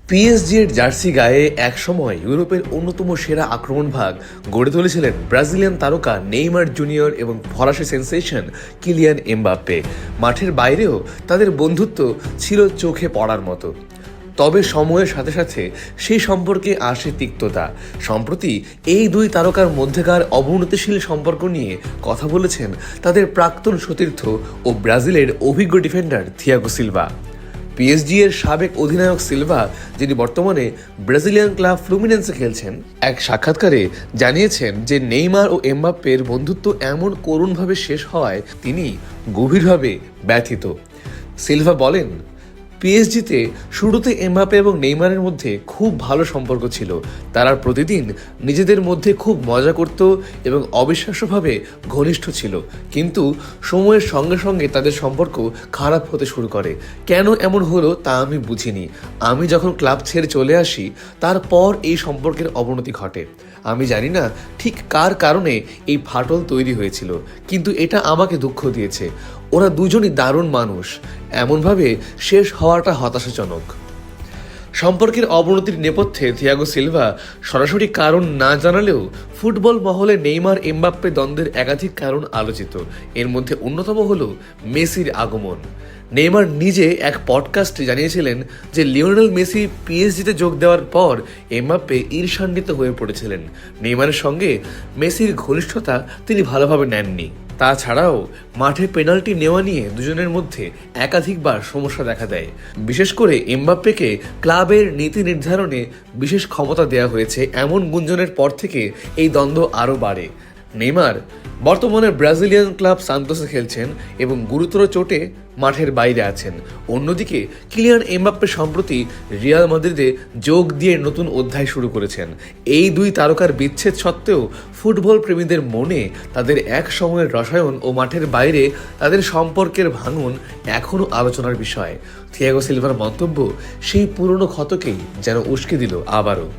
PSG এর jersey গায়ে একসময় ইউরোপের অন্যতম সেরা আক্রমণভাগ গড়ে তুলেছিলেন ব্রাজিলিয়ান তারকা নেইমার জুনিয়র এবং ফরাসি সেন্সেশন কিলিয়ান এমবাপ্পে। মাঠের বাইরেও তাদের বন্ধুত্ব ছিল চোখে পড়ার মতো। তবে সময়ের সাথে সাথে সেই সম্পর্কে আসে তিক্ততা। সম্প্রতি এই দুই তারকার মধ্যেকার অবনতিশীল সম্পর্ক নিয়ে কথা বলেছেন তাদের প্রাক্তন সতীর্থ ও ব্রাজিলের অভিজ্ঞ ডিফেন্ডার থিয়াগো সিলভা। পিএসজি এর সাবেক অধিনায়ক সিলভা, যিনি বর্তমানে ব্রাজিলিয়ান ক্লাব ফ্লুমিনেন্সে খেলছেন, এক সাক্ষাৎকারে জানিয়েছেন যে নেইমার ও এমবাপ্পের বন্ধুত্ব এমন করুণভাবে শেষ হওয়ায় তিনি গভীরভাবে ব্যথিত। সিলভা বলেন, পিএসজিতে শুরুতে এমবাপ্পে এবং নেইমারের মধ্যে খুব ভালো সম্পর্ক ছিল। তারা প্রতিদিন নিজেদের মধ্যে খুব মজা করত এবং অবিশ্বাস্যভাবে ঘনিষ্ঠ ছিল। কিন্তু সময়ের সঙ্গে সঙ্গে তাদের সম্পর্ক খারাপ হতে শুরু করে। কেন এমন হলো তা আমি বুঝিনি। আমি যখন ক্লাব ছেড়ে চলে আসি তারপর এই সম্পর্কের অবনতি ঘটে। আমি জানি না ঠিক কার কারণে এই ফাটল তৈরি হয়েছিল, কিন্তু এটা আমাকে দুঃখ দিয়েছে। ওরা দুজনই দারুণ মানুষ। এমনভাবে শেষ হওয়াটা হতাশাজনক। সম্পর্কের অবনতির নেপথ্যে থিয়াগো সিলভা সরাসরি কারণ না জানালেও ফুটবল মহলে নেইমার এমবাপ্পে দ্বন্দ্বের একাধিক কারণ আলোচিত। এর মধ্যে অন্যতম হল মেসির আগমন। নেইমার নিজে এক পডকাস্টে জানিয়েছিলেন যে লিওনেল মেসি পিএসজিতে যোগ দেওয়ার পর এমবাপ্পে ঈর্ষান্বিত হয়ে পড়েছিলেন। নেইমারের সঙ্গে মেসির ঘনিষ্ঠতা তিনি ভালোভাবে নেননি। তাছাড়াও মাঠে পেনাল্টি নেওয়া নিয়ে দুজনের মধ্যে একাধিকবার সমস্যা দেখা দেয়। বিশেষ করে এমবাপ্পেকে ক্লাবের নীতি নির্ধারণে বিশেষ ক্ষমতা দেওয়া হয়েছে এমন গুঞ্জনের পর থেকে এই দ্বন্দ্ব আরও বাড়ে। নেইমার বর্তমানে ব্রাজিলিয়ান ক্লাব সান্তোসে খেলছেন এবং গুরুতর চোটে মাঠের বাইরে আছেন। অন্যদিকে কিলিয়ান এমবাপ্পে সম্প্রতি রিয়াল মাদ্রিদে যোগ দিয়ে নতুন অধ্যায় শুরু করেছেন। এই দুই তারকার বিচ্ছেদ সত্ত্বেও ফুটবল প্রেমীদের মনে তাদের এক সময়ের রসায়ন ও মাঠের বাইরে তাদের সম্পর্কের ভাঙন এখনও আলোচনার বিষয়। থিয়াগো সিলভার মন্তব্য সেই পুরনো ক্ষতকেই যেন উস্কে দিল আবারও।